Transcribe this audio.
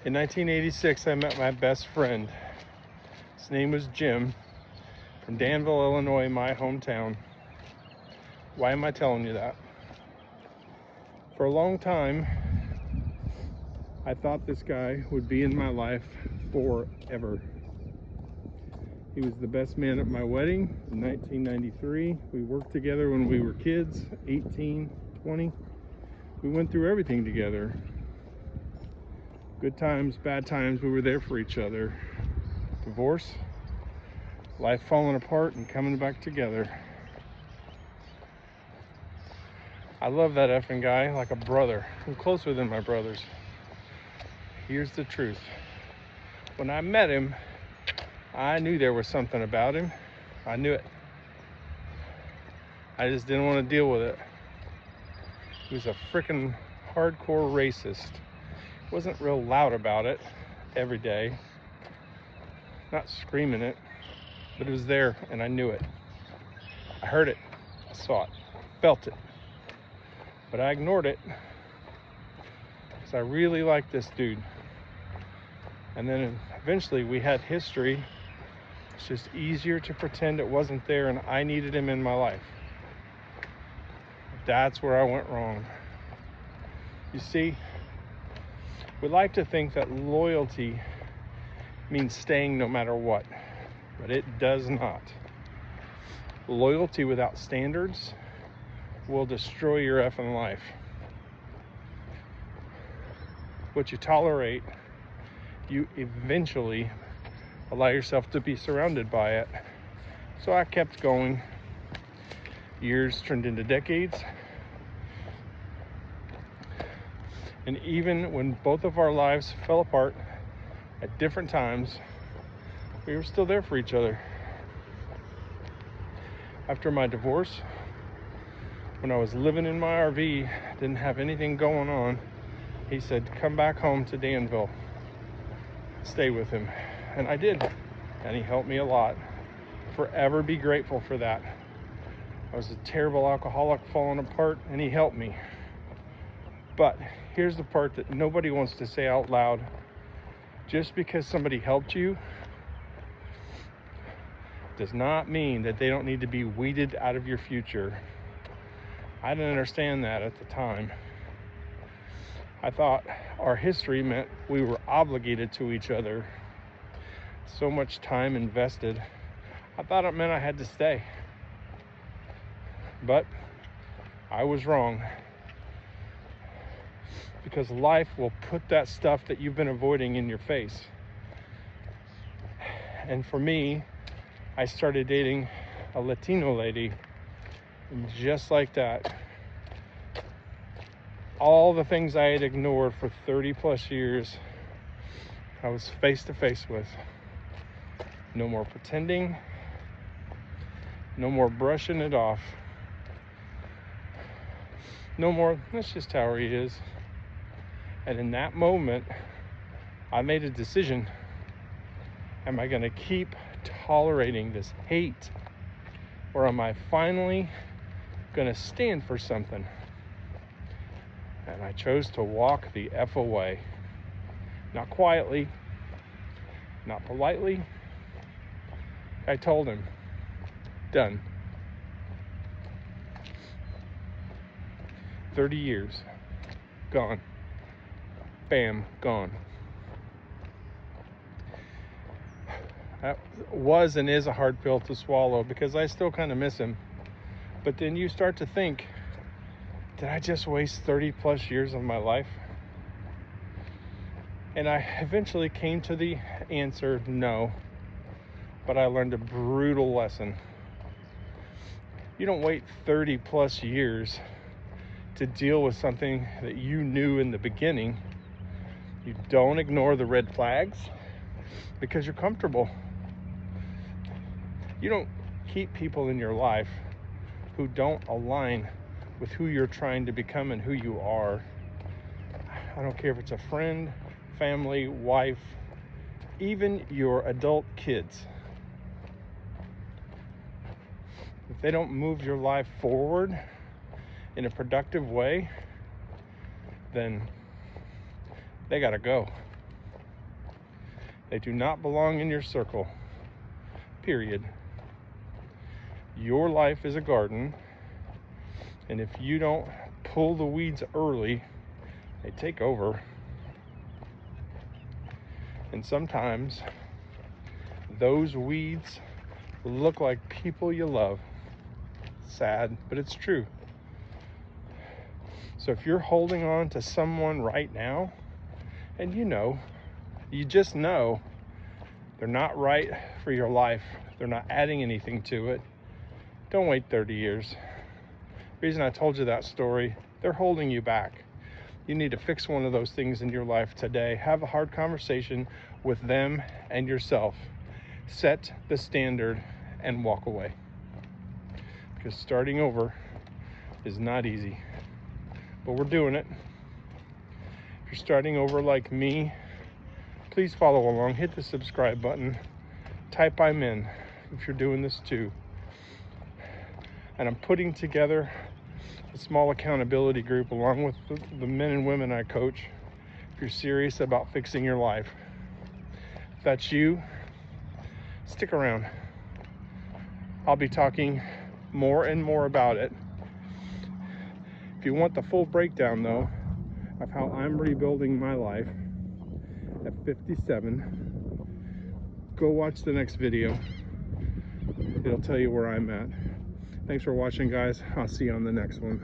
In 1986, I met my best friend. His name was Jim from Danville, Illinois, my hometown. Why am I telling you that? For a long time, I thought this guy would be in my life forever. He was the best man at my wedding in 1993. We worked together when we were kids, 18, 20. We went through everything together. Good times, bad times, we were there for each other. Divorce, life falling apart and coming back together. I love that effing guy like a brother. I'm closer than my brothers. Here's the truth. When I met him, I knew there was something about him. I knew it. I just didn't want to deal with it. He was a freaking hardcore racist. Wasn't real loud about it every day. Not screaming it, but it was there and I knew it. I heard it, I saw it, felt it. But I ignored it because I really liked this dude. And then eventually we had history. It's just easier to pretend it wasn't there and I needed him in my life. That's where I went wrong. You see, we like to think that loyalty means staying no matter what, but it does not. Loyalty without standards will destroy your effing life. What you tolerate, you eventually allow yourself to be surrounded by it. So I kept going. Years turned into decades. And even when both of our lives fell apart at different times, we were still there for each other. After my divorce, when I was living in my RV, didn't have anything going on, he said, come back home to Danville, stay with him. And I did, and he helped me a lot. Forever be grateful for that. I was a terrible alcoholic falling apart, and he helped me. But here's the part that nobody wants to say out loud. Just because somebody helped you does not mean that they don't need to be weeded out of your future. I didn't understand that at the time. I thought our history meant we were obligated to each other. So much time invested. I thought it meant I had to stay. But I was wrong. Because life will put that stuff that you've been avoiding in your face. And for me, I started dating a Latino lady, and just like that, all the things I had ignored for 30 plus years, I was face to face with. No more pretending, no more brushing it off, no more, that's just how he is. And in that moment, I made a decision. Am I gonna keep tolerating this hate? Or am I finally gonna stand for something? And I chose to walk the F away. Not quietly, not politely. I told him, done. 30 years, gone. Bam, gone. That was and is a hard pill to swallow because I still kind of miss him. But then you start to think, did I just waste 30 plus years of my life? And I eventually came to the answer, no. But I learned a brutal lesson. You don't wait 30 plus years to deal with something that you knew in the beginning. You don't ignore the red flags because you're comfortable. You don't keep people in your life who don't align with who you're trying to become and who you are. I don't care if it's a friend, family, wife, even your adult kids. If they don't move your life forward in a productive way, then they gotta go. They do not belong in your circle, period. Your life is a garden, and if you don't pull the weeds early, they take over. And sometimes those weeds look like people you love. Sad, but it's true. So if you're holding on to someone right now, and you just know they're not right for your life, they're not adding anything to it, don't wait 30 years. The reason I told you that story, they're holding you back. You need to fix one of those things in your life today. Have a hard conversation with them and yourself. Set the standard and walk away. Because starting over is not easy, but we're doing it. If you're starting over like me, please follow along. Hit the subscribe button. Type I'm in if you're doing this too. And I'm putting together a small accountability group along with the men and women I coach if you're serious about fixing your life. If that's you, stick around. I'll be talking more and more about it. If you want the full breakdown though of how I'm rebuilding my life at 57, go watch the next video. It'll tell you where I'm at. Thanks for watching, guys. I'll see you on the next one.